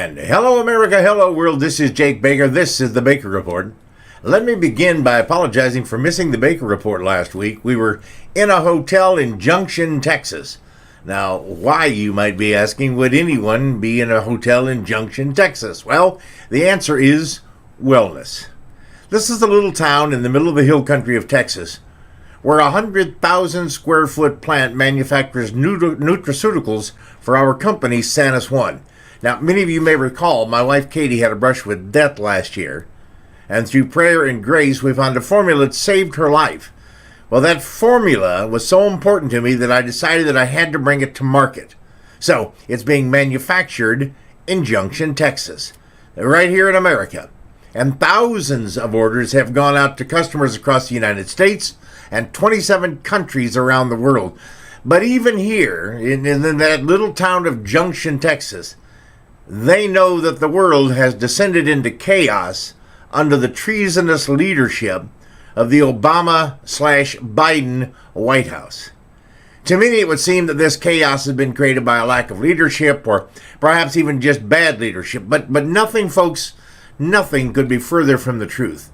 And hello, America, hello, world. This is Jake Baker. This is the Baker Report. Let me begin by apologizing for missing the Baker Report last week. We were in a hotel in Junction, Texas. Now, why, you might be asking, would anyone be in a hotel in Junction, Texas? Well, the answer is wellness. This is a little town in the middle of the hill country of Texas where a 100,000 square foot plant manufactures nutraceuticals for our company, Sanus One. Now, many of you may recall my wife Katie had a brush with death last year, and through prayer and grace we found a formula that saved her life. Well, that formula was so important to me that I decided that I had to bring it to market. So, it's being manufactured in Junction, Texas, right here in America. And thousands of orders have gone out to customers across the United States and 27 countries around the world. But even here, in that little town of Junction, Texas, they know that the world has descended into chaos under the treasonous leadership of the Obama/Biden White House. To many, it would seem that this chaos has been created by a lack of leadership, or perhaps even just bad leadership. But nothing, folks, nothing could be further from the truth.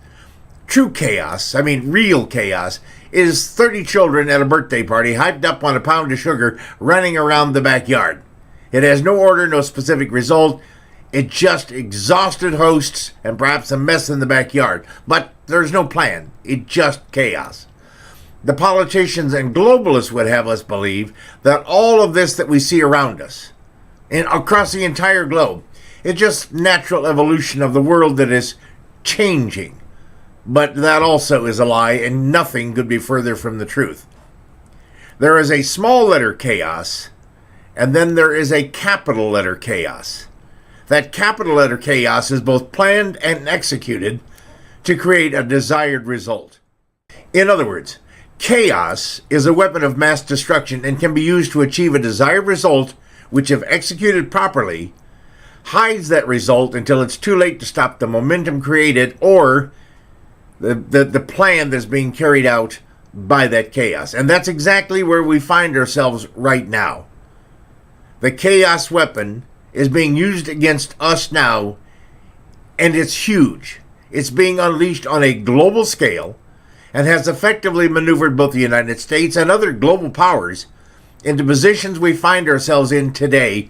True chaos, real chaos, is 30 children at a birthday party hyped up on a pound of sugar running around the backyard. It has no order, no specific result. It just exhausted hosts and perhaps a mess in the backyard. But there's no plan. It's just chaos. The politicians and globalists would have us believe that all of this that we see around us and across the entire globe, it's just natural evolution of the world that is changing. But that also is a lie, and nothing could be further from the truth. There is a small letter chaos, and then there is a capital letter chaos. That capital letter chaos is both planned and executed to create a desired result. In other words, chaos is a weapon of mass destruction and can be used to achieve a desired result, which, if executed properly, hides that result until it's too late to stop the momentum created or the plan that's being carried out by that chaos. And that's exactly where we find ourselves right now. The chaos weapon is being used against us now, and it's huge. It's being unleashed on a global scale and has effectively maneuvered both the United States and other global powers into positions we find ourselves in today,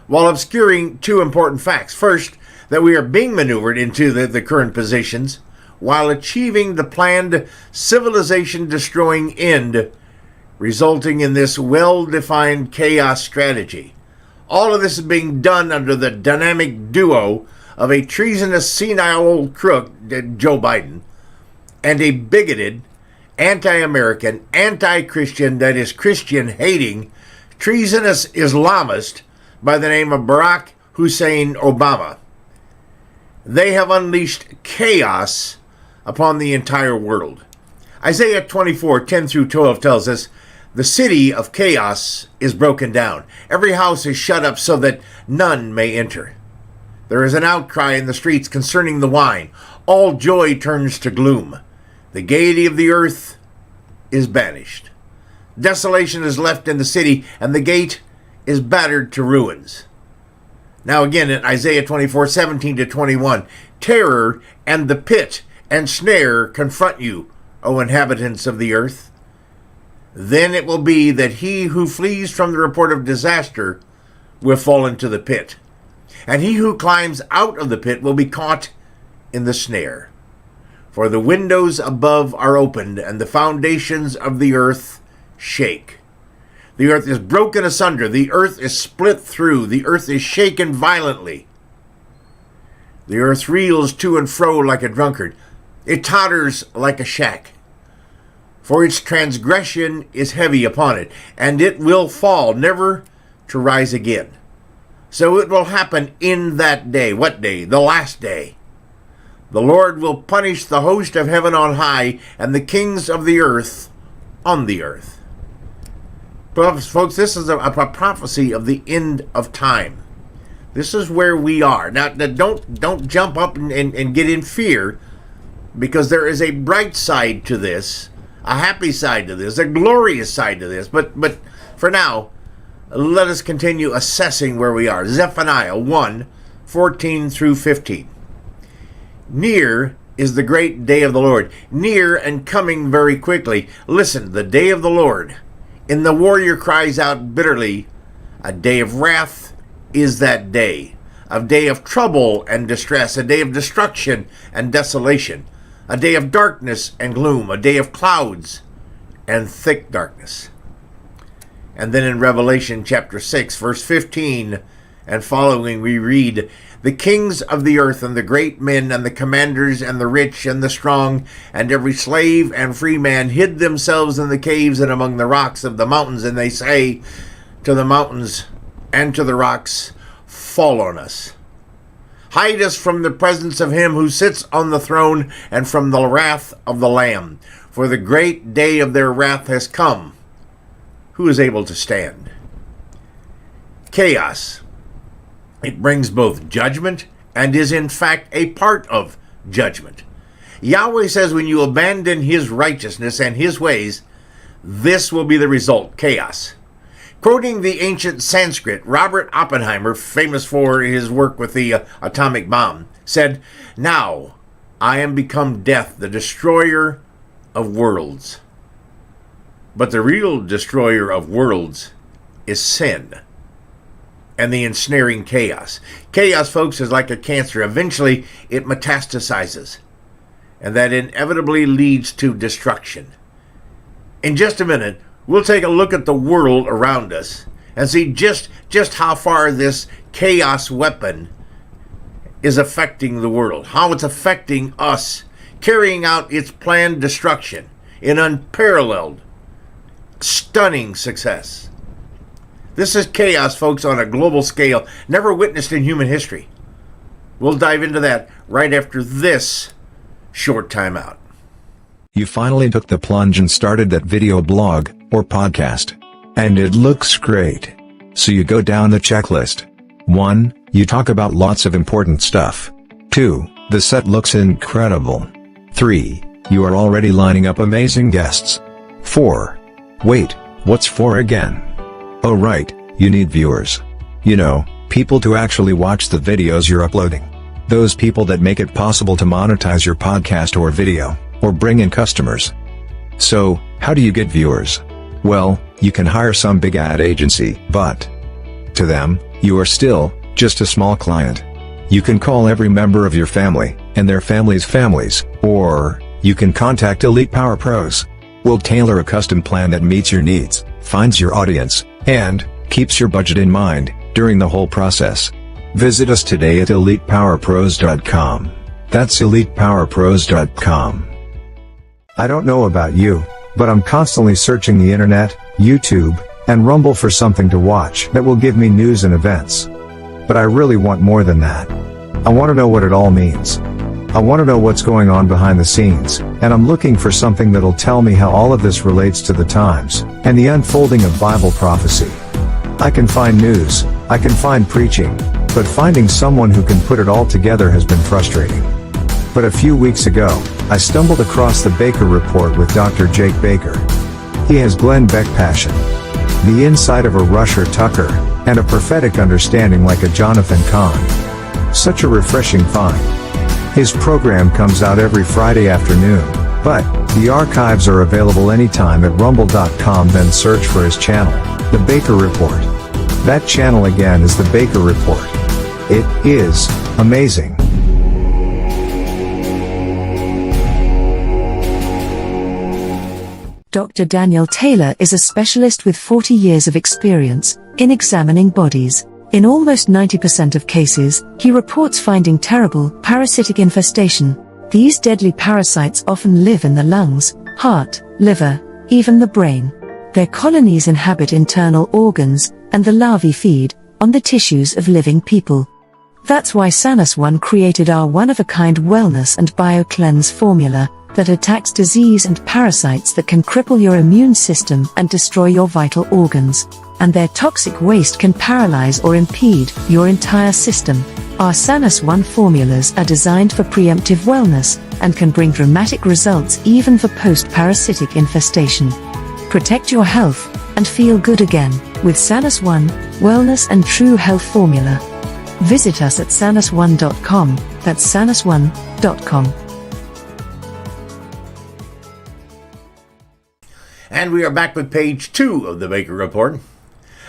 while obscuring two important facts. First, that we are being maneuvered into the current positions while achieving the planned civilization-destroying end, resulting in this well-defined chaos strategy. All of this is being done under the dynamic duo of a treasonous, senile old crook, Joe Biden, and a bigoted, anti-American, anti-Christian, that is Christian-hating, treasonous Islamist by the name of Barack Hussein Obama. They have unleashed chaos upon the entire world. Isaiah 24:10-12 tells us, "The city of chaos is broken down. Every house is shut up so that none may enter. There is an outcry in the streets concerning the wine. All joy turns to gloom. The gaiety of the earth is banished. Desolation is left in the city, and the gate is battered to ruins." Now again in Isaiah 24:17-21, "Terror and the pit and snare confront you, O inhabitants of the earth. Then it will be that he who flees from the report of disaster will fall into the pit, and he who climbs out of the pit will be caught in the snare. For the windows above are opened, and the foundations of the earth shake. The earth is broken asunder, the earth is split through, the earth is shaken violently. The earth reels to and fro like a drunkard. It totters like a shack. For its transgression is heavy upon it, and it will fall, never to rise again. So it will happen in that day." What day? The last day. "The Lord will punish the host of heaven on high, and the kings of the earth on the earth." Folks, this is a prophecy of the end of time. This is where we are. Now, don't jump up and get in fear, because there is a bright side to this, a happy side to this, a glorious side to this. But for now, let us continue assessing where we are. Zephaniah 1, 14 through 15. Near is the great day of the Lord, near and coming very quickly. Listen, the day of the Lord. And the warrior cries out bitterly, a day of wrath is that day, a day of trouble and distress, a day of destruction and desolation, a day of darkness and gloom, a day of clouds and thick darkness. And then in Revelation chapter 6, verse 15 and following, we read, the kings of the earth and the great men and the commanders and the rich and the strong and every slave and free man hid themselves in the caves and among the rocks of the mountains, and they say to the mountains and to the rocks, fall on us. Hide us from the presence of him who sits on the throne and from the wrath of the Lamb. For the great day of their wrath has come. Who is able to stand? Chaos. It brings both judgment and is in fact a part of judgment. Yahweh says when you abandon his righteousness and his ways, this will be the result, chaos. Quoting the ancient Sanskrit, Robert Oppenheimer, famous for his work with the atomic bomb, said, now I am become death, the destroyer of worlds. But the real destroyer of worlds is sin and the ensnaring chaos. Chaos, folks, is like a cancer. Eventually, it metastasizes, and that inevitably leads to destruction. In just a minute, we'll take a look at the world around us and see just how far this chaos weapon is affecting the world, how it's affecting us, carrying out its planned destruction in unparalleled, stunning success. This is chaos, folks, on a global scale, never witnessed in human history. We'll dive into that right after this short time out. You finally took the plunge and started that video blog, or podcast. And it looks great. So you go down the checklist. 1. You talk about lots of important stuff. 2. The set looks incredible. 3. You are already lining up amazing guests. 4. Wait, what's 4 again? Oh right, you need viewers. You know, people to actually watch the videos you're uploading. Those people that make it possible to monetize your podcast or video, or bring in customers. So, how do you get viewers? Well, you can hire some big ad agency, but to them, you are still just a small client. You can call every member of your family, and their families, or you can contact Elite Power Pros. We'll tailor a custom plan that meets your needs, finds your audience, and keeps your budget in mind during the whole process. Visit us today at ElitePowerPros.com. That's ElitePowerPros.com. I don't know about you, but I'm constantly searching the internet, YouTube, and Rumble for something to watch that will give me news and events. But I really want more than that. I want to know what it all means. I want to know what's going on behind the scenes, and I'm looking for something that'll tell me how all of this relates to the times, and the unfolding of Bible prophecy. I can find news, I can find preaching, but finding someone who can put it all together has been frustrating. But a few weeks ago, I stumbled across the Baker Report with Dr. Jake Baker. He has Glenn Beck passion, the insight of a Rusher Tucker, and a prophetic understanding like a Jonathan Cahn. Such a refreshing find. His program comes out every Friday afternoon, but the archives are available anytime at rumble.com. Then search for his channel, The Baker Report. That channel again is The Baker Report. It is amazing. Dr. Daniel Taylor is a specialist with 40 years of experience in examining bodies. In almost 90% of cases, he reports finding terrible parasitic infestation. These deadly parasites often live in the lungs, heart, liver, even the brain. Their colonies inhabit internal organs, and the larvae feed on the tissues of living people. That's why Sanus One created our one-of-a-kind wellness and BioCleanse formula that attacks disease and parasites that can cripple your immune system and destroy your vital organs. And their toxic waste can paralyze or impede your entire system. Our Sanus One formulas are designed for preemptive wellness and can bring dramatic results even for post-parasitic infestation. Protect your health and feel good again with Sanus One Wellness and True Health Formula. Visit us at sanus1.com, that's sanus1.com. And we are back with page 2 of the Baker Report.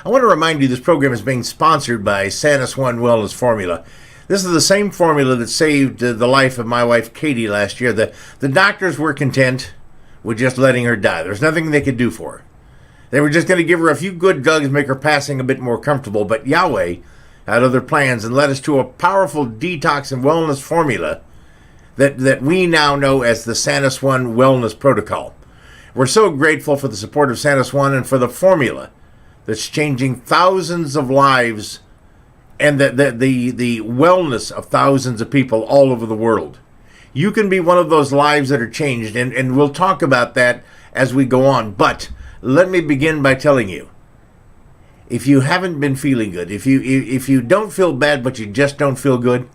I want to remind you this program is being sponsored by Sanus One Wellness Formula. This is the same formula that saved the life of my wife Katie last year. The doctors were content with just letting her die. There's nothing they could do for her. They were just going to give her a few good drugs, make her passing a bit more comfortable. But Yahweh had other plans and led us to a powerful detox and wellness formula that we now know as the Sanus One Wellness Protocol. We're so grateful for the support of Sanus One and for the formula that's changing thousands of lives and the wellness of thousands of people all over the world. You can be one of those lives that are changed, and we'll talk about that as we go on. But let me begin by telling you, if you haven't been feeling good, if you don't feel bad but you just don't feel good,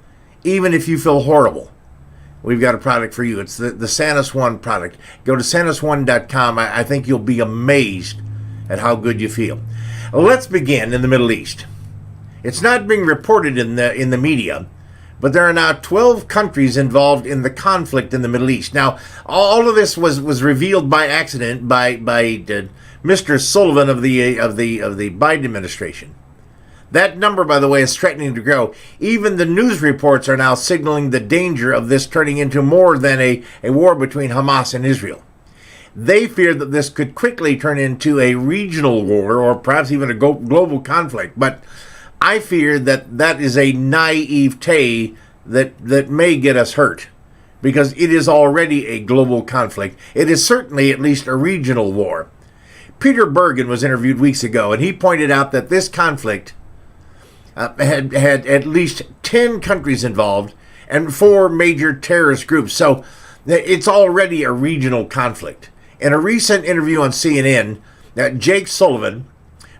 even if you feel horrible, we've got a product for you. It's the Sanus One product. Go to sanus1.com. I think you'll be amazed at how good you feel. Let's begin in the Middle East. It's not being reported in the media, but there are now 12 countries involved in the conflict in the Middle East. Now, all of this was revealed by accident by Mr. Sullivan of the Biden administration. That number, by the way, is threatening to grow. Even the news reports are now signaling the danger of this turning into more than a war between Hamas and Israel. They fear that this could quickly turn into a regional war or perhaps even a global conflict. But I fear that is a naivete that may get us hurt, because it is already a global conflict. It is certainly at least a regional war. Peter Bergen was interviewed weeks ago, and he pointed out that this conflict had at least 10 countries involved and 4 major terrorist groups. So it's already a regional conflict. In a recent interview on CNN, Jake Sullivan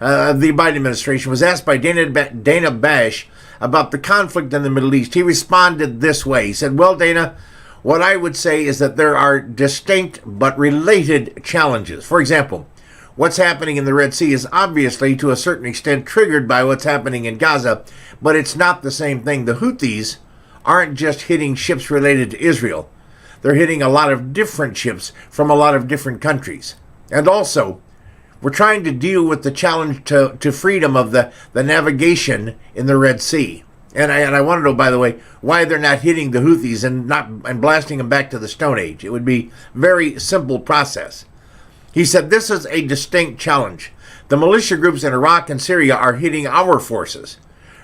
of the Biden administration was asked by Dana Bash about the conflict in the Middle East. He responded this way. He said, "Well, Dana, what I would say is that there are distinct but related challenges. For example, what's happening in the Red Sea is obviously to a certain extent triggered by what's happening in Gaza, but it's not the same thing. The Houthis aren't just hitting ships related to Israel. They're hitting a lot of different ships from a lot of different countries. And also, we're trying to deal with the challenge to freedom of the navigation in the Red Sea." And I want to know, by the way, why they're not hitting the Houthis and blasting them back to the Stone Age. It would be a very simple process. He said, "This is a distinct challenge. The militia groups in Iraq and Syria are hitting our forces.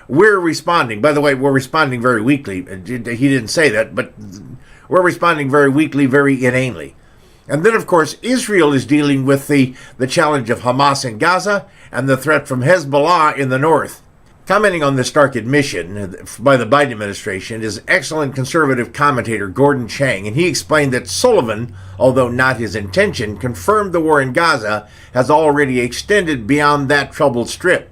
We're responding." By the way, we're responding very weakly. He didn't say that, but we're responding very weakly, very inanely. And then, of course, Israel is dealing with the challenge of Hamas in Gaza and the threat from Hezbollah in the north. Commenting on this stark admission by the Biden administration is excellent conservative commentator Gordon Chang, and he explained that Sullivan, although not his intention, confirmed the war in Gaza has already extended beyond that troubled strip.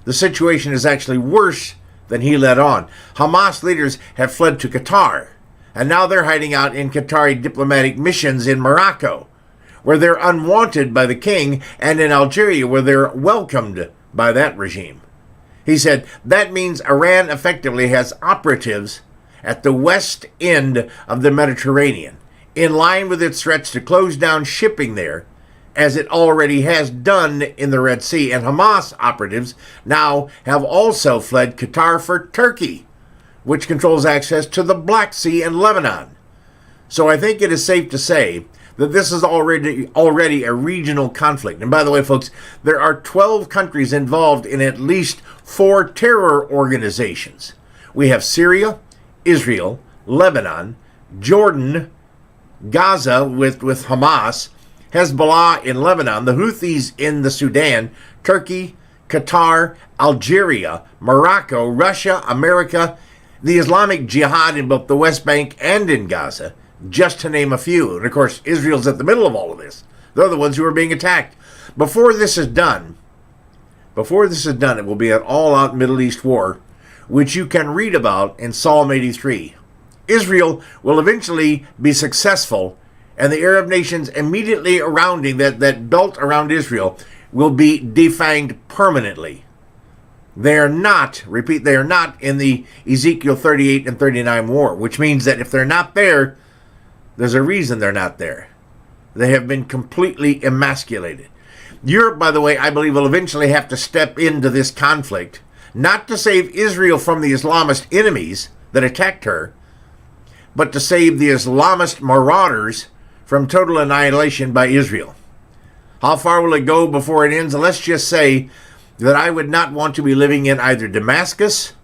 The situation is actually worse than he let on. Hamas leaders have fled to Qatar, and now they're hiding out in Qatari diplomatic missions in Morocco, where they're unwanted by the king, and in Algeria, where they're welcomed by that regime. He said, that means Iran effectively has operatives at the west end of the Mediterranean, in line with its threats to close down shipping there, as it already has done in the Red Sea. And Hamas operatives now have also fled Qatar for Turkey, which controls access to the Black Sea and Lebanon. So I think it is safe to say that this is already a regional conflict. And by the way, folks, there are 12 countries involved in at least 4 terror organizations. We have Syria, Israel, Lebanon, Jordan, Gaza with Hamas, Hezbollah in Lebanon, the Houthis in the Sudan, Turkey, Qatar, Algeria, Morocco, Russia, America, the Islamic Jihad in both the West Bank and in Gaza, just to name a few. And of course, Israel's at the middle of all of this. They're the ones who are being attacked. Before this is done, it will be an all-out Middle East war, which you can read about in Psalm 83. Israel will eventually be successful, and the Arab nations immediately surrounding that belt around Israel will be defanged permanently. They are not, repeat, they are not in the Ezekiel 38 and 39 war, which means that if they're not there, there's a reason they're not there. They have been completely emasculated. Europe, by the way, I believe will eventually have to step into this conflict, not to save Israel from the Islamist enemies that attacked her, but to save the Islamist marauders from total annihilation by Israel. How far will it go before it ends? Let's just say that I would not want to be living in either Damascus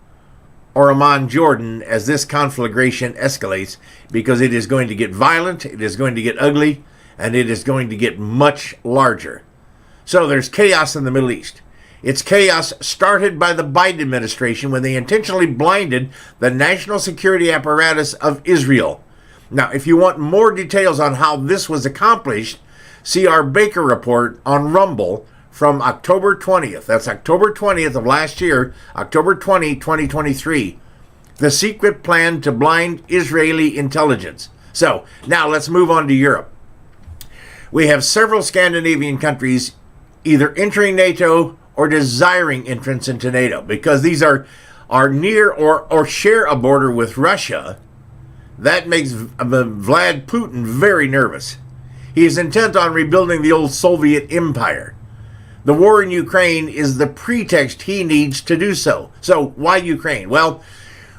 or Amman, Jordan, as this conflagration escalates, because it is going to get violent, it is going to get ugly, and it is going to get much larger. So there's chaos in the Middle East. It's chaos started by the Biden administration when they intentionally blinded the national security apparatus of Israel. Now, if you want more details on how this was accomplished, see our Baker report on Rumble from October 20th. That's October 20th of last year, October 20, 2023. The secret plan to blind Israeli intelligence. So, now let's move on to Europe. We have several Scandinavian countries either entering NATO or desiring entrance into NATO, because these are near or share a border with Russia. That makes Vlad Putin very nervous. He is intent on rebuilding the old Soviet empire. The war in Ukraine is the pretext he needs to do so. So why Ukraine? Well,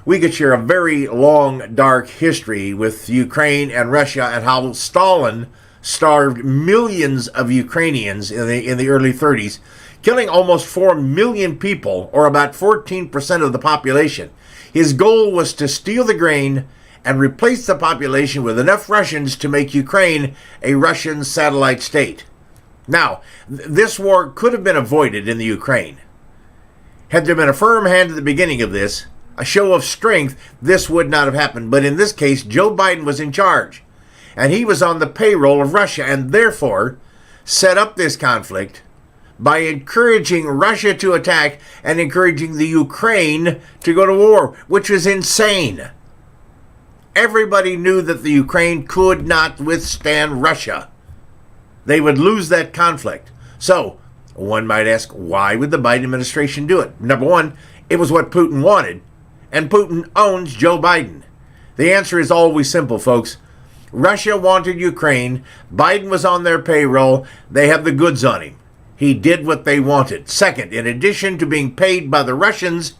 we could share a very long, dark history with Ukraine and Russia, and how Stalin starved millions of Ukrainians in the early 30s, killing almost 4 million people, or about 14% of the population. His goal was to steal the grain and replace the population with enough Russians to make Ukraine a Russian satellite state. Now, this war could have been avoided in the Ukraine. Had there been a firm hand at the beginning of this, a show of strength, this would not have happened. But in this case, Joe Biden was in charge, and he was on the payroll of Russia, and therefore set up this conflict by encouraging Russia to attack and encouraging the Ukraine to go to war, which was insane. Everybody knew that the Ukraine could not withstand Russia. They would lose that conflict. So, one might ask, why would the Biden administration do it? Number one, it was what Putin wanted, and Putin owns Joe Biden. The answer is always simple, folks. Russia wanted Ukraine. Biden was on their payroll. They have the goods on him. He did what they wanted. Second, in addition to being paid by the Russians,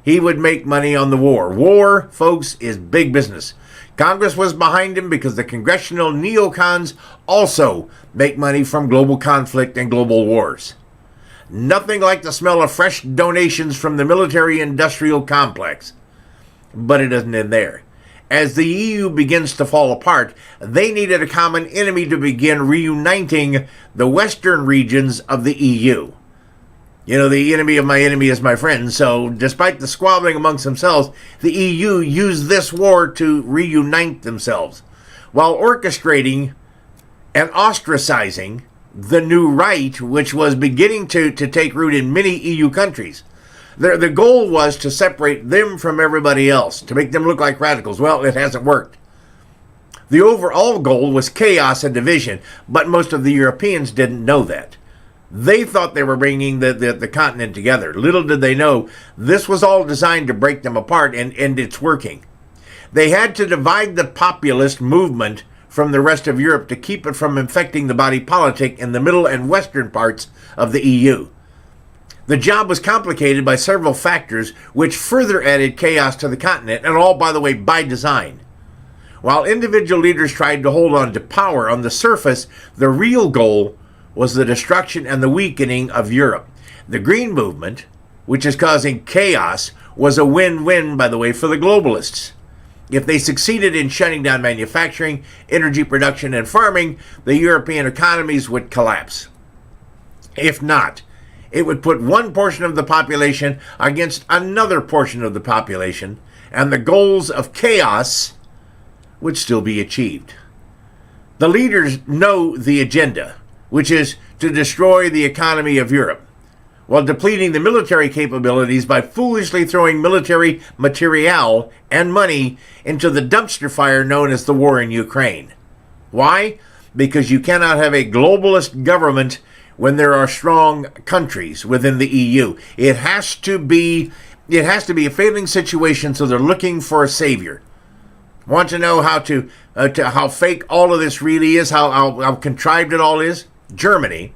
he would make money on the war. War, folks, is big business. Congress was behind him because the congressional neocons also make money from global conflict and global wars. Nothing like the smell of fresh donations from the military-industrial complex. But it doesn't end there. As the EU begins to fall apart, they needed a common enemy to begin reuniting the western regions of the EU. You know, the enemy of my enemy is my friend. So despite the squabbling amongst themselves, the EU used this war to reunite themselves, while orchestrating and ostracizing the new right, which was beginning to take root in many EU countries. The goal was to separate them from everybody else, to make them look like radicals. Well, it hasn't worked. The overall goal was chaos and division, but most of the Europeans didn't know that. They thought they were bringing the continent together. Little did they know, this was all designed to break them apart, and it's working. They had to divide the populist movement from the rest of Europe to keep it from infecting the body politic in the middle and western parts of the EU. The job was complicated by several factors, which further added chaos to the continent, and all, by the way, by design. While individual leaders tried to hold on to power on the surface, the real goal was the destruction and the weakening of Europe. The Green Movement, which is causing chaos, was a win-win, by the way, for the globalists. If they succeeded in shutting down manufacturing, energy production, and farming, the European economies would collapse. If not, it would put one portion of the population against another portion of the population, and the goals of chaos would still be achieved. The leaders know the agenda, which is to destroy the economy of Europe, while depleting the military capabilities by foolishly throwing military materiel and money into the dumpster fire known as the war in Ukraine. Why? Because you cannot have a globalist government when there are strong countries within the EU. It has to be a failing situation, so they're looking for a savior. Want to know how fake all of this really is, how contrived it all is? Germany,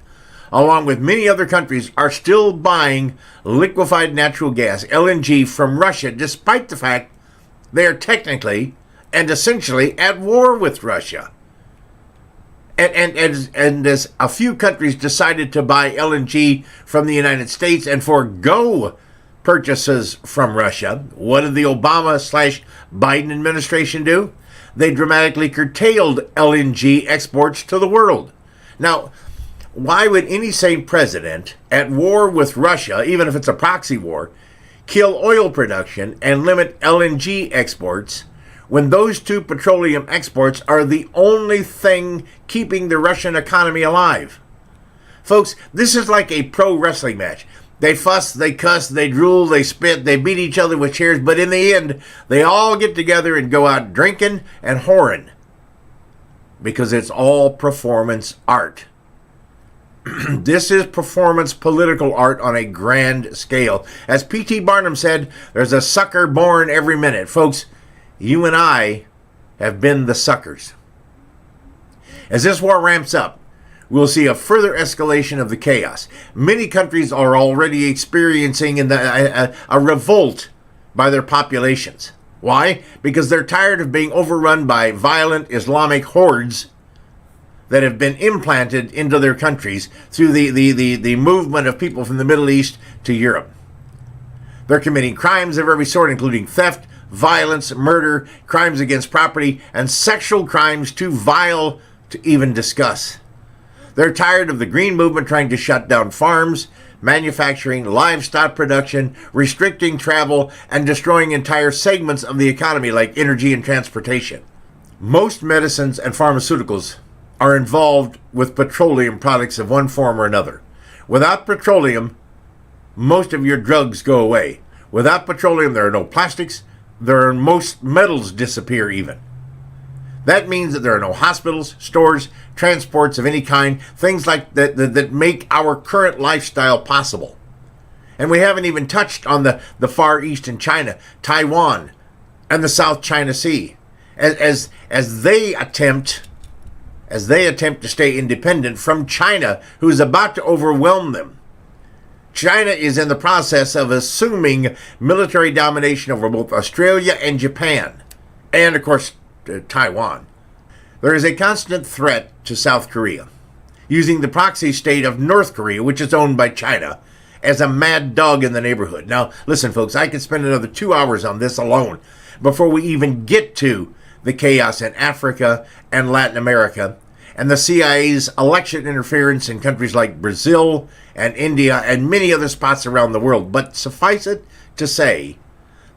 along with many other countries, are still buying liquefied natural gas, LNG, from Russia, despite the fact they are technically and essentially at war with Russia. And as a few countries decided to buy LNG from the United States and forego purchases from Russia, what did the Obama/Biden administration do? They dramatically curtailed LNG exports to the world. Now, why would any sane president at war with Russia, even if it's a proxy war, kill oil production and limit LNG exports when those two petroleum exports are the only thing keeping the Russian economy alive? Folks, this is like a pro wrestling match. They fuss, they cuss, they drool, they spit, they beat each other with chairs, but in the end, they all get together and go out drinking and whoring, because it's all performance art. This is performance political art on a grand scale. As P.T. Barnum said, there's a sucker born every minute. Folks, you and I have been the suckers. As this war ramps up, we'll see a further escalation of the chaos. Many countries are already experiencing a revolt by their populations. Why? Because they're tired of being overrun by violent Islamic hordes that have been implanted into their countries through the movement of people from the Middle East to Europe. They're committing crimes of every sort, including theft, violence, murder, crimes against property, and sexual crimes too vile to even discuss. They're tired of the Green Movement trying to shut down farms, manufacturing, livestock production, restricting travel, and destroying entire segments of the economy like energy and transportation. Most medicines and pharmaceuticals are involved with petroleum products of one form or another. Without petroleum, most of your drugs go away. Without petroleum, there are no plastics. Most metals disappear even. That means that there are no hospitals, stores, transports of any kind, things like that make our current lifestyle possible. And we haven't even touched on the Far East and China, Taiwan, and the South China Sea. As they attempt to stay independent from China, who is about to overwhelm them. China is in the process of assuming military domination over both Australia and Japan, and of course, Taiwan. There is a constant threat to South Korea, using the proxy state of North Korea, which is owned by China, as a mad dog in the neighborhood. Now, listen, folks, I could spend another 2 hours on this alone before we even get to the chaos in Africa and Latin America, and the CIA's election interference in countries like Brazil and India and many other spots around the world. But suffice it to say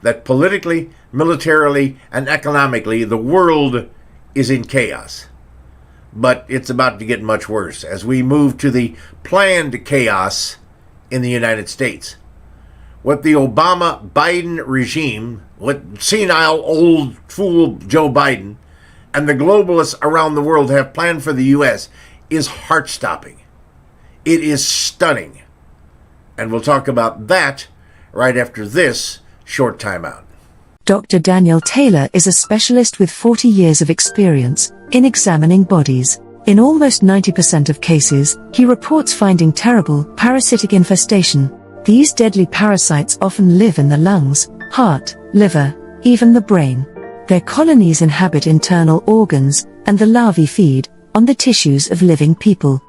that politically, militarily, and economically, the world is in chaos. But it's about to get much worse as we move to the planned chaos in the United States. What the Obama-Biden regime, what senile old fool Joe Biden, and the globalists around the world have planned for the U.S. is heart-stopping. It is stunning. And we'll talk about that right after this short timeout. Dr. Daniel Taylor is a specialist with 40 years of experience in examining bodies. In almost 90% of cases, he reports finding terrible parasitic infestation. These deadly parasites often live in the lungs, heart, liver, even the brain. Their colonies inhabit internal organs, and the larvae feed on the tissues of living people.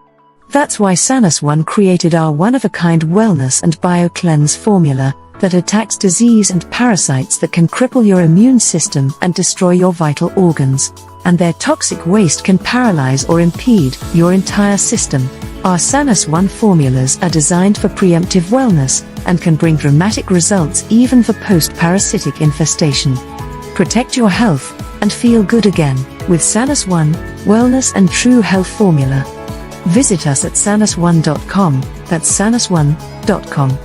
That's why Sanus One created our one-of-a-kind wellness and bio-cleanse formula that attacks disease and parasites that can cripple your immune system and destroy your vital organs. And their toxic waste can paralyze or impede your entire system. Our Sanus One formulas are designed for preemptive wellness and can bring dramatic results even for post-parasitic infestation. Protect your health and feel good again with Sanus One Wellness and True Health Formula. Visit us at sanus1.com. That's sanus1.com.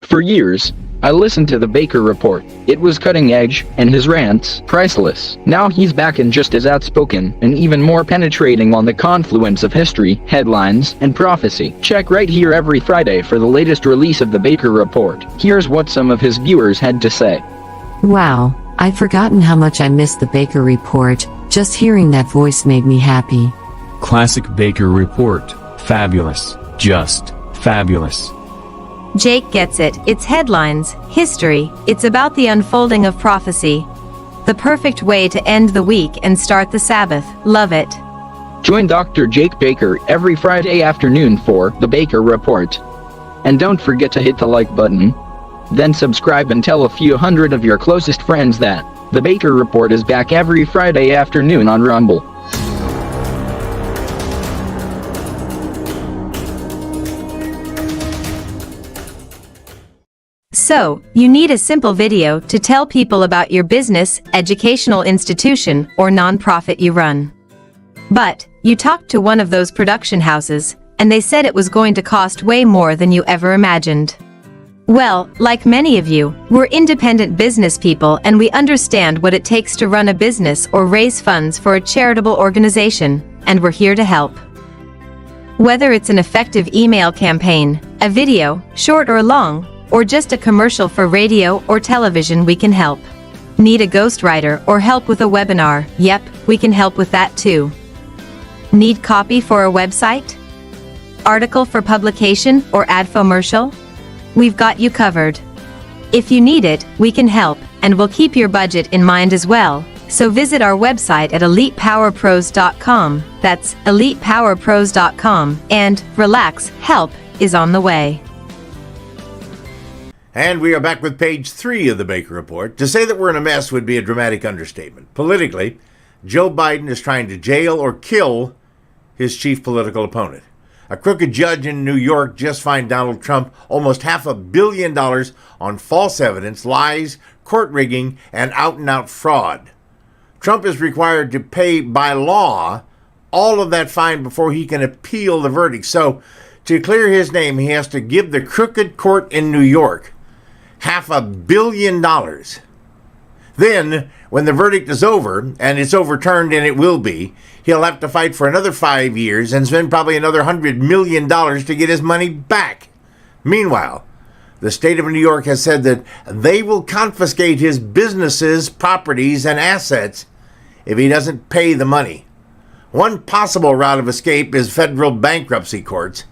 For years, I listened to the Baker Report. It was cutting edge, and his rants, priceless. Now he's back and just as outspoken, and even more penetrating on the confluence of history, headlines, and prophecy. Check right here every Friday for the latest release of the Baker Report. Here's what some of his viewers had to say. Wow, I'd forgotten how much I missed the Baker Report. Just hearing that voice made me happy. Classic Baker Report. Fabulous. Just fabulous. Jake gets it. It's headlines, history. It's about the unfolding of prophecy. The perfect way to end the week and start the Sabbath. Love it. Join Dr. Jake Baker every Friday afternoon for the Baker Report. And don't forget to hit the like button. Then subscribe and tell a few hundred of your closest friends that the Baker Report is back every Friday afternoon on Rumble. So, you need a simple video to tell people about your business, educational institution, or nonprofit you run. But, you talked to one of those production houses, and they said it was going to cost way more than you ever imagined. Well, like many of you, we're independent business people and we understand what it takes to run a business or raise funds for a charitable organization, and we're here to help. Whether it's an effective email campaign, a video, short or long, or just a commercial for radio or television, we can help. Need a ghostwriter or help with a webinar? Yep, we can help with that too. Need copy for a website? Article for publication or adfomercial? We've got you covered. If you need it, we can help, and we'll keep your budget in mind as well. So visit our website at elitepowerpros.com. That's elitepowerpros.com, and relax, help is on the way. And we are back with page 3 of the Baker Report. To say that we're in a mess would be a dramatic understatement. Politically, Joe Biden is trying to jail or kill his chief political opponent. A crooked judge in New York just fined Donald Trump almost $500 million on false evidence, lies, court rigging, and out-and-out fraud. Trump is required to pay by law all of that fine before he can appeal the verdict. So, to clear his name, he has to give the crooked court in New York $500 million. Then, when the verdict is over, and it's overturned, and it will be, he'll have to fight for another 5 years and spend probably another $100 million to get his money back. Meanwhile, the state of New York has said that they will confiscate his businesses, properties, and assets if he doesn't pay the money. One possible route of escape is federal bankruptcy courts.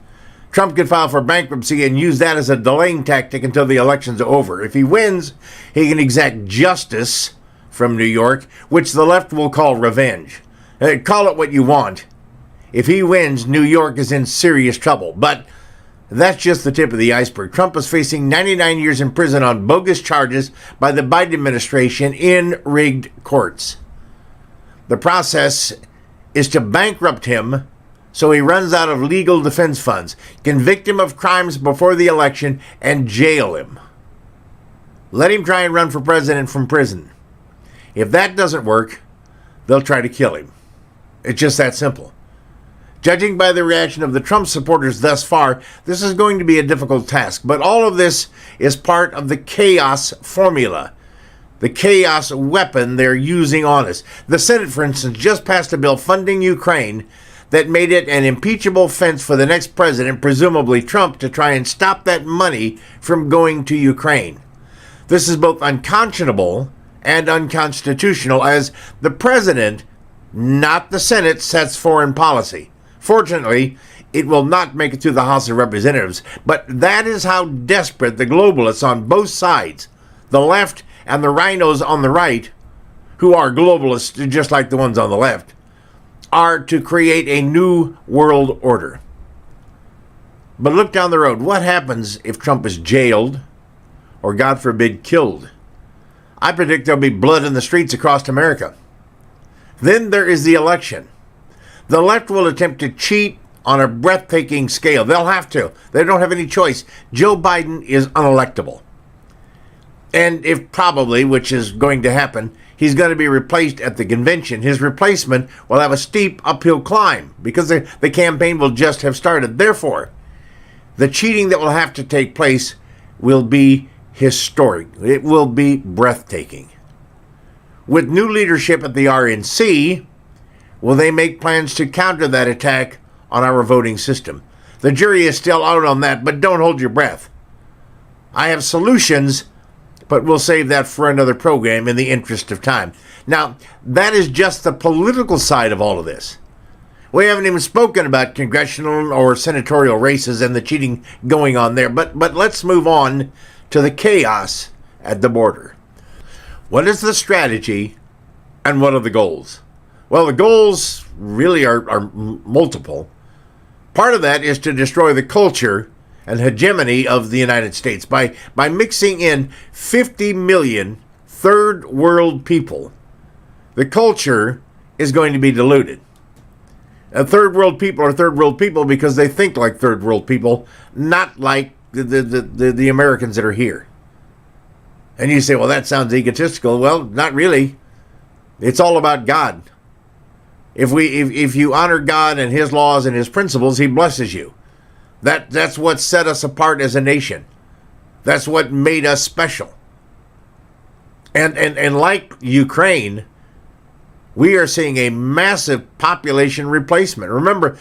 Trump could file for bankruptcy and use that as a delaying tactic until the election's over. If he wins, he can exact justice from New York, which the left will call revenge. Call it what you want. If he wins, New York is in serious trouble. But that's just the tip of the iceberg. Trump is facing 99 years in prison on bogus charges by the Biden administration in rigged courts. The process is to bankrupt him so he runs out of legal defense funds, convict him of crimes before the election, and jail him. Let him try and run for president from prison. If that doesn't work, they'll try to kill him. It's just that simple. Judging by the reaction of the Trump supporters thus far, this is going to be a difficult task. But all of this is part of the chaos formula, the chaos weapon they're using on us. The Senate, for instance, just passed a bill funding Ukraine that made it an impeachable offense for the next president, presumably Trump, to try and stop that money from going to Ukraine. This is both unconscionable and unconstitutional, as the president, not the Senate, sets foreign policy. Fortunately, it will not make it through the House of Representatives, but that is how desperate the globalists on both sides, the left and the rhinos on the right, who are globalists just like the ones on the left, are to create a new world order. But look down the road. What happens if Trump is jailed or, God forbid, killed? I predict there'll be blood in the streets across America. Then there is the election. The left will attempt to cheat on a breathtaking scale. They'll have to. They don't have any choice. Joe Biden is unelectable. And if probably, which is going to happen, he's going to be replaced at the convention, his replacement will have a steep uphill climb because the campaign will just have started. Therefore, the cheating that will have to take place will be historic. It will be breathtaking. With new leadership at the RNC, will they make plans to counter that attack on our voting system? The jury is still out on that, but don't hold your breath. I have solutions, but we'll save that for another program in the interest of time. Now, that is just the political side of all of this. We haven't even spoken about congressional or senatorial races and the cheating going on there, but let's move on to the chaos at the border. What is the strategy and what are the goals? Well, the goals really are multiple. Part of that is to destroy the culture and hegemony of the United States by mixing in 50 million third world people. The culture is going to be diluted. Third world people are third world people because they think like third world people, not like the Americans that are here. And you say, well, that sounds egotistical. Well, not really. It's all about God. If you honor God and his laws and his principles, he blesses you. That's what set us apart as a nation. That's what made us special. And like Ukraine, we are seeing a massive population replacement. Remember,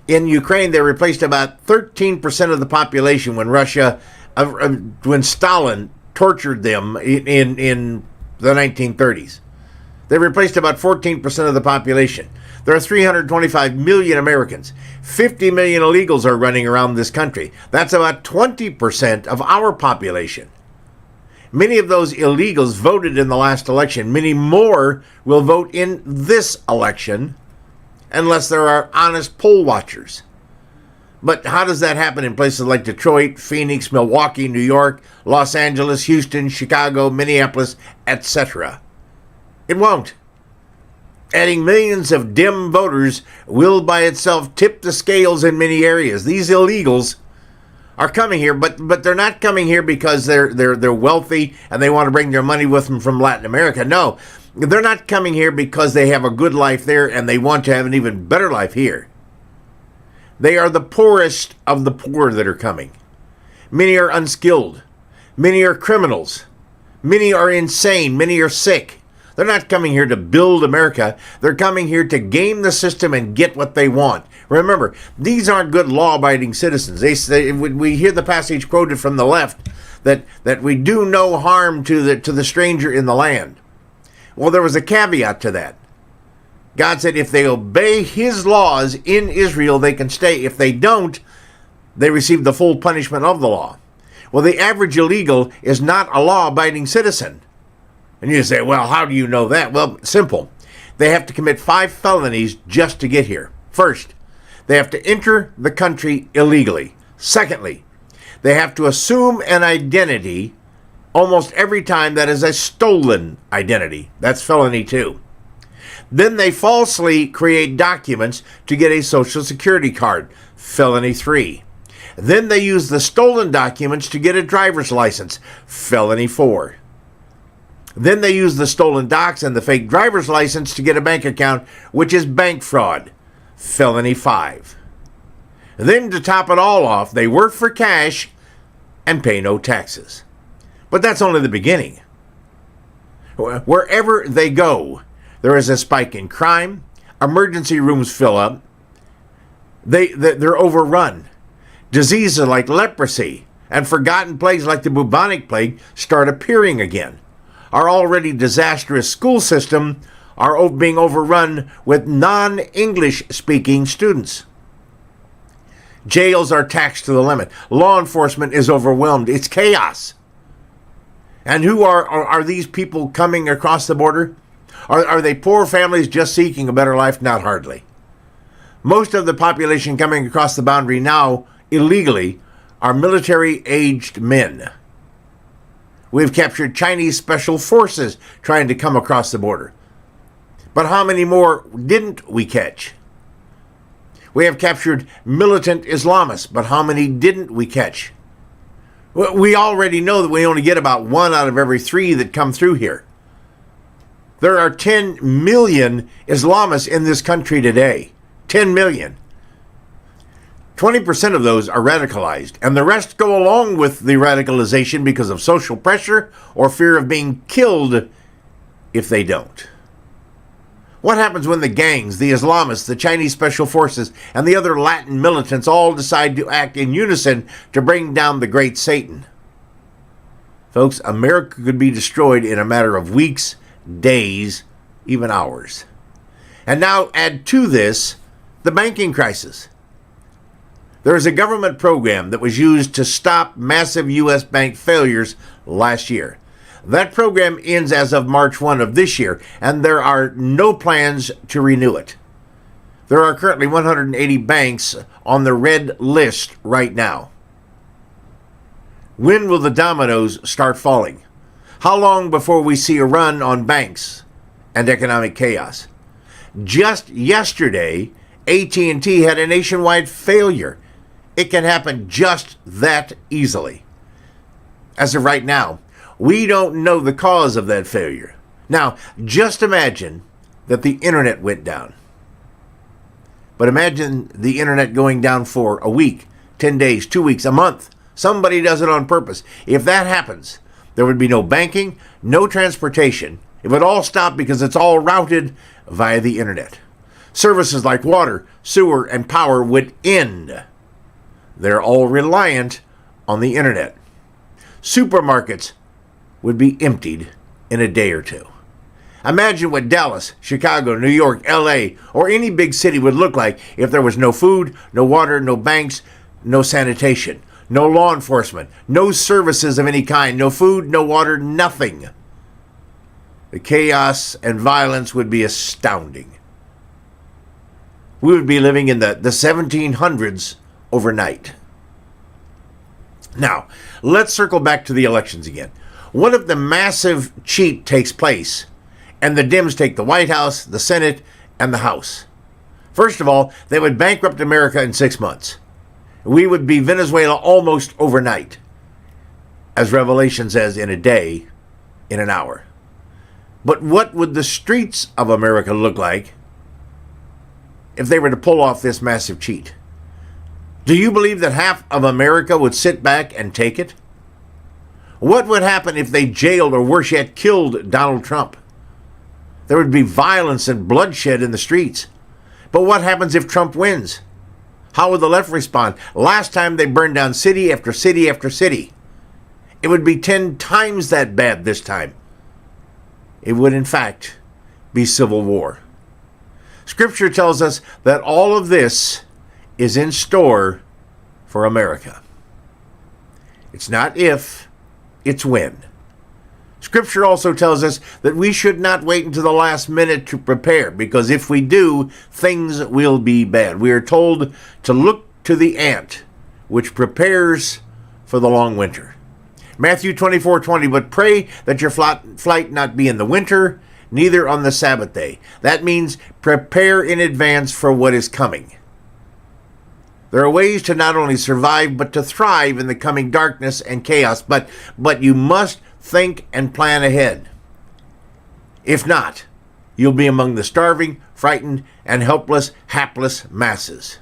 in Ukraine, they replaced about 13% of the population when Stalin tortured them in the 1930s. They replaced about 14% of the population. There are 325 million Americans. 50 million illegals are running around this country. That's about 20% of our population. Many of those illegals voted in the last election. Many more will vote in this election unless there are honest poll watchers. But how does that happen in places like Detroit, Phoenix, Milwaukee, New York, Los Angeles, Houston, Chicago, Minneapolis, etc.? It won't. Adding millions of dim voters will by itself tip the scales in many areas. These illegals are coming here, but they're not coming here because they're wealthy and they want to bring their money with them from Latin America. No, they're not coming here because they have a good life there and they want to have an even better life here. They are the poorest of the poor that are coming. Many are unskilled. Many are criminals. Many are insane. Many are sick. They're not coming here to build America. They're coming here to game the system and get what they want. Remember, these aren't good law-abiding citizens. We hear the passage quoted from the left that we do no harm to the stranger in the land. Well, there was a caveat to that. God said if they obey his laws in Israel, they can stay. If they don't, they receive the full punishment of the law. Well, the average illegal is not a law-abiding citizen. And you say, well, how do you know that? Well, simple. They have to commit 5 felonies just to get here. First, they have to enter the country illegally. Secondly, they have to assume an identity almost every time that is a stolen identity. That's felony 2. Then they falsely create documents to get a Social Security card. Felony 3. Then they use the stolen documents to get a driver's license. Felony 4. Then they use the stolen docs and the fake driver's license to get a bank account, which is bank fraud. Felony 5. Then to top it all off, they work for cash and pay no taxes. But that's only the beginning. Wherever they go, there is a spike in crime. Emergency rooms fill up. They're overrun. Diseases like leprosy and forgotten plagues like the bubonic plague start appearing again. Our already disastrous school system are being overrun with non-English speaking students. Jails are taxed to the limit. Law enforcement is overwhelmed. It's chaos. And who are these people coming across the border? Are they poor families just seeking a better life? Not hardly. Most of the population coming across the boundary now illegally are military-aged men. We've captured Chinese special forces trying to come across the border. But how many more didn't we catch? We have captured militant Islamists, but how many didn't we catch? We already know that we only get about 1 out of every 3 that come through here. There are 10 million Islamists in this country today. 10 million. 20% of those are radicalized, and the rest go along with the radicalization because of social pressure or fear of being killed if they don't. What happens when the gangs, the Islamists, the Chinese Special Forces, and the other Latin militants all decide to act in unison to bring down the great Satan? Folks, America could be destroyed in a matter of weeks, days, even hours. And now add to this the banking crisis. There is a government program that was used to stop massive U.S. bank failures last year. That program ends as of March 1 of this year, and there are no plans to renew it. There are currently 180 banks on the red list right now. When will the dominoes start falling? How long before we see a run on banks and economic chaos? Just yesterday, AT&T had a nationwide failure. It can happen just that easily. As of right now, we don't know the cause of that failure. Now, just imagine that the internet went down. But imagine the internet going down for a week, 10 days, 2 weeks, a month. Somebody does it on purpose. If that happens, there would be no banking, no transportation. It would all stop because it's all routed via the internet. Services like water, sewer, and power would end. They're all reliant on the internet. Supermarkets would be emptied in a day or two. Imagine what Dallas, Chicago, New York, LA, or any big city would look like if there was no food, no water, no banks, no sanitation, no law enforcement, no services of any kind, no food, no water, nothing. The chaos and violence would be astounding. We would be living in the 1700s overnight. Now, let's circle back to the elections again. What if the massive cheat takes place and the Dems take the White House, the Senate, and the House? First of all, they would bankrupt America in 6 months. We would be Venezuela almost overnight. As Revelation says, in a day, in an hour. But what would the streets of America look like if they were to pull off this massive cheat? Do you believe that half of America would sit back and take it? What would happen if they jailed or worse yet killed Donald Trump? There would be violence and bloodshed in the streets. But what happens if Trump wins? How would the left respond? Last time they burned down city after city after city. It would be 10 times that bad this time. It would, in fact, be civil war. Scripture tells us that all of this is in store for America. It's not if, it's when. Scripture also tells us that we should not wait until the last minute to prepare, because if we do, things will be bad. We are told to look to the ant, which prepares for the long winter. Matthew 24:20, but pray that your flight not be in the winter, neither on the Sabbath day. That means prepare in advance for what is coming. There are ways to not only survive, but to thrive in the coming darkness and chaos. But you must think and plan ahead. If not, you'll be among the starving, frightened, and helpless, hapless masses.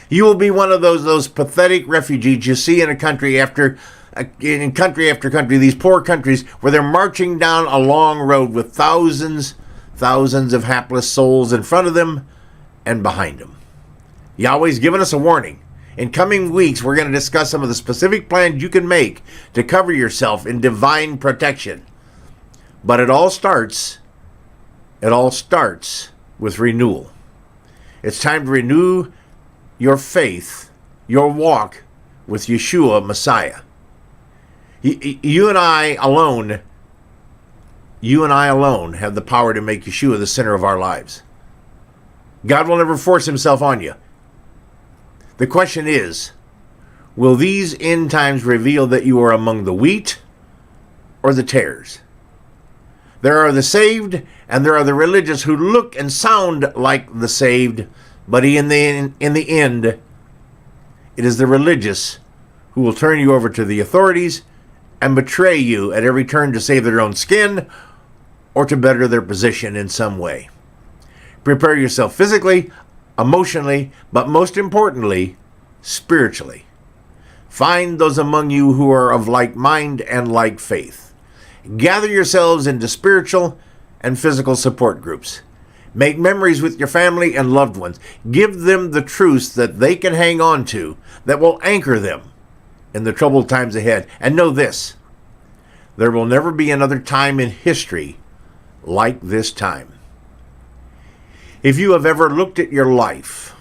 You will be one of those pathetic refugees you see in country after country, these poor countries where they're marching down a long road with thousands of hapless souls in front of them and behind them. Yahweh's given us a warning. In coming weeks, we're going to discuss some of the specific plans you can make to cover yourself in divine protection. But it all starts with renewal. It's time to renew your faith, your walk with Yeshua, Messiah. You and I alone have the power to make Yeshua the center of our lives. God will never force himself on you. The question is, will these end times reveal that you are among the wheat or the tares? There are the saved and there are the religious who look and sound like the saved, but in the end, it is the religious who will turn you over to the authorities and betray you at every turn to save their own skin or to better their position in some way. Prepare yourself physically, emotionally, but most importantly, spiritually. Find those among you who are of like mind and like faith. Gather yourselves into spiritual and physical support groups. Make memories with your family and loved ones. Give them the truths that they can hang on to, that will anchor them in the troubled times ahead. And know this: there will never be another time in history like this time. If you have ever looked at your life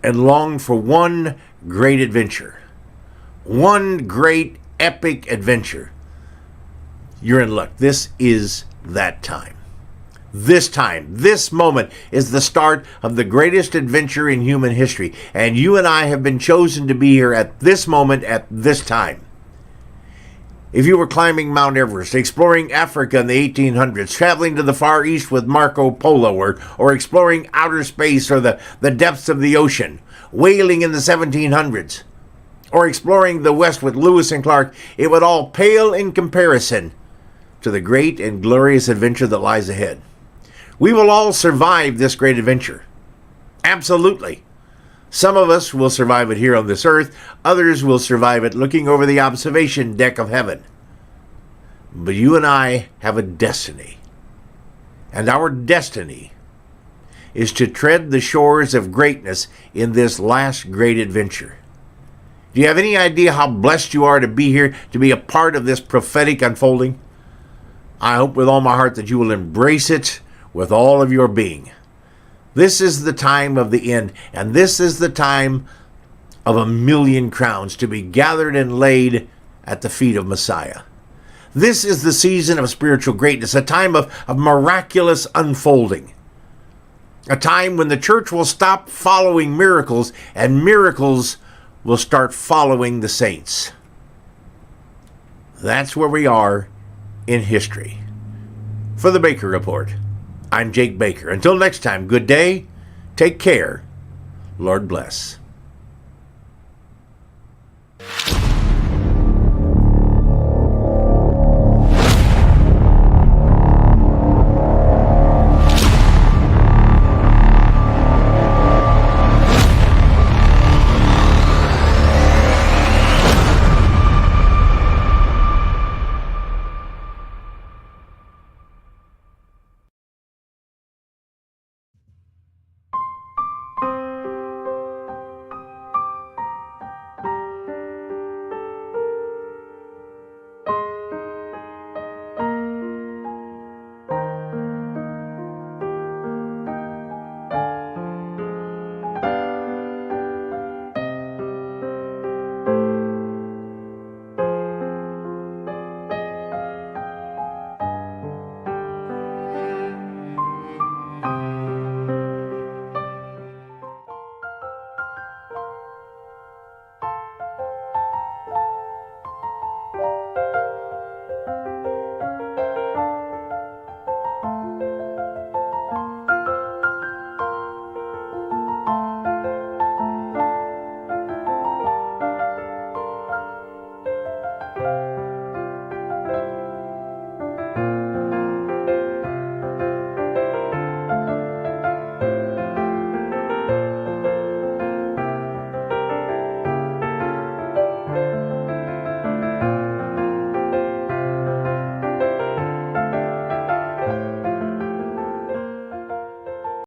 and longed for one great adventure, one great epic adventure, you're in luck. This is that time. This moment is the start of the greatest adventure in human history. And you and I have been chosen to be here at this moment, at this time. If you were climbing Mount Everest, exploring Africa in the 1800s, traveling to the Far East with Marco Polo, or exploring outer space or the depths of the ocean, whaling in the 1700s, or exploring the West with Lewis and Clark, it would all pale in comparison to the great and glorious adventure that lies ahead. We will all survive this great adventure. Absolutely. Some of us will survive it here on this earth. Others will survive it looking over the observation deck of heaven. But you and I have a destiny. And our destiny is to tread the shores of greatness in this last great adventure. Do you have any idea how blessed you are to be here, to be a part of this prophetic unfolding? I hope with all my heart that you will embrace it with all of your being. This is the time of the end, and this is the time of 1,000,000 crowns to be gathered and laid at the feet of Messiah. This is the season of spiritual greatness, a time of miraculous unfolding. A time when the church will stop following miracles, and miracles will start following the saints. That's where we are in history. For the Baker Report, I'm Jake Baker. Until next time, good day, take care, Lord bless.